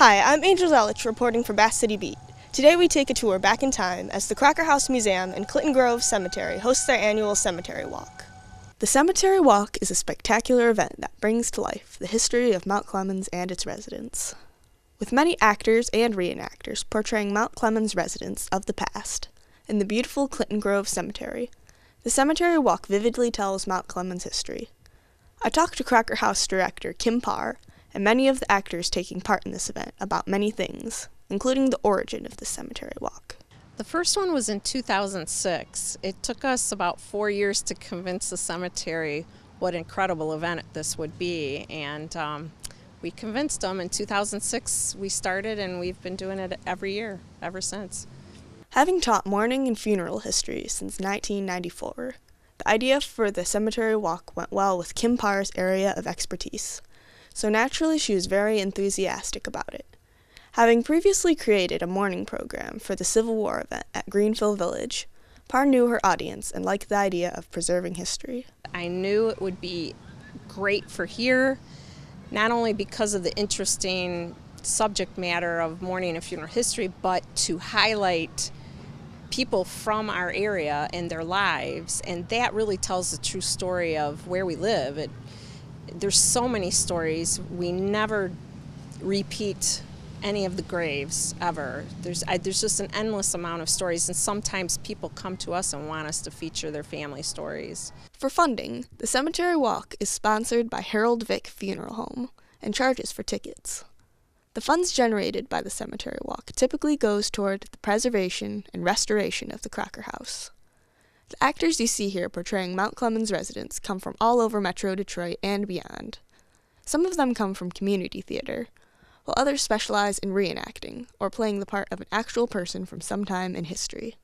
Hi, I'm Angel Delich reporting for Bath City Beat. Today we take a tour back in time as the Crocker House Museum and Clinton Grove Cemetery hosts their annual Cemetery Walk. The Cemetery Walk is a spectacular event that brings to life the history of Mount Clemens and its residents, with many actors and reenactors portraying Mount Clemens residents of the past. In the beautiful Clinton Grove Cemetery, the Cemetery Walk vividly tells Mount Clemens history. I talked to Crocker House Director Kim Parr and many of the actors taking part in this event about many things, including the origin of the Cemetery Walk. The first one was in 2006. It took us about 4 years to convince the cemetery what an incredible event this would be, and we convinced them. In 2006 we started, and we've been doing it every year ever since. Having taught mourning and funeral history since 1994, the idea for the Cemetery Walk went well with Kim Parr's area of expertise, so naturally she was very enthusiastic about it. Having previously created a mourning program for the Civil War event at Greenville Village, Parr knew her audience and liked the idea of preserving history. I knew it would be great for here, not only because of the interesting subject matter of mourning and funeral history, but to highlight people from our area and their lives, and that really tells the true story of where we live. There's so many stories. We never repeat any of the graves ever. There's just an endless amount of stories, and sometimes people come to us and want us to feature their family stories. For funding, the Cemetery Walk is sponsored by Harold Vick Funeral Home and charges for tickets. The funds generated by the Cemetery Walk typically goes toward the preservation and restoration of the Crocker House. The actors you see here portraying Mount Clemens residents come from all over Metro Detroit and beyond. Some of them come from community theater, while others specialize in reenacting or playing the part of an actual person from some time in history.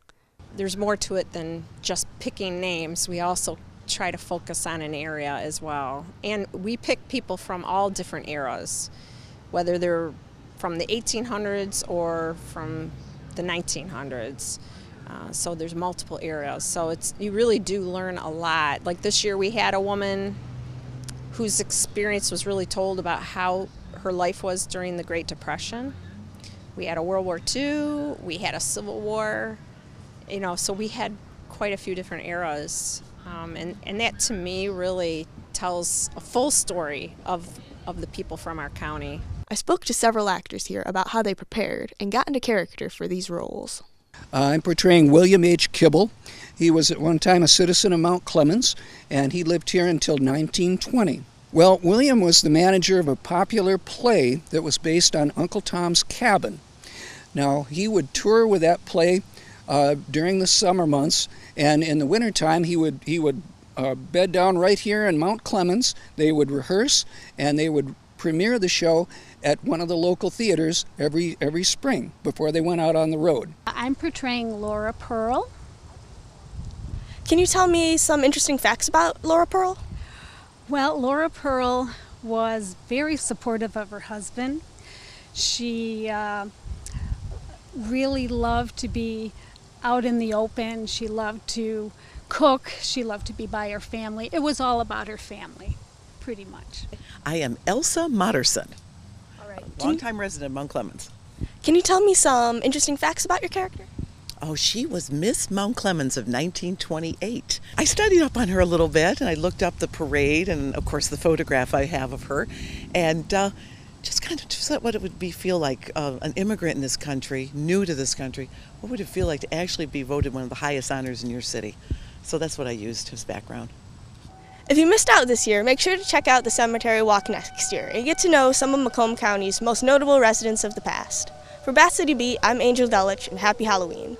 There's more to it than just picking names. We also try to focus on an area as well. And we pick people from all different eras, whether they're from the 1800s or from the 1900s. So there's multiple eras. So you really do learn a lot. Like this year we had a woman whose experience was really told about how her life was during the Great Depression. We had a World War II, we had a Civil War, so we had quite a few different eras. And that to me really tells a full story of the people from our county. I spoke to several actors here about how they prepared and got into character for these roles. I'm portraying William H. Kibble. He was at one time a citizen of Mount Clemens, and he lived here until 1920. Well, William was the manager of a popular play that was based on Uncle Tom's Cabin. Now, he would tour with that play during the summer months, and in the wintertime he would bed down right here in Mount Clemens. They would rehearse, and they would premiere the show at one of the local theaters every spring before they went out on the road. I'm portraying Laura Pearl. Can you tell me some interesting facts about Laura Pearl? Well, Laura Pearl was very supportive of her husband. She really loved to be out in the open. She loved to cook. She loved to be by her family. It was all about her family, pretty much. I am ELSA MODERSON, All right. longtime resident of Mount Clemens. Can you tell me some interesting facts about your character? Oh, she was Miss Mount Clemens of 1928. I studied up on her a little bit, and I looked up the parade and, of course, the photograph I have of her, and just kind of thought what it would feel like an immigrant in this country, new to this country. What would it feel like to actually be voted one of the highest honors in your city? So that's what I used as background. If you missed out this year, make sure to check out the Cemetery Walk next year and get to know some of Macomb County's most notable residents of the past. For Bath City Beat, I'm Angel Delich, and happy Halloween.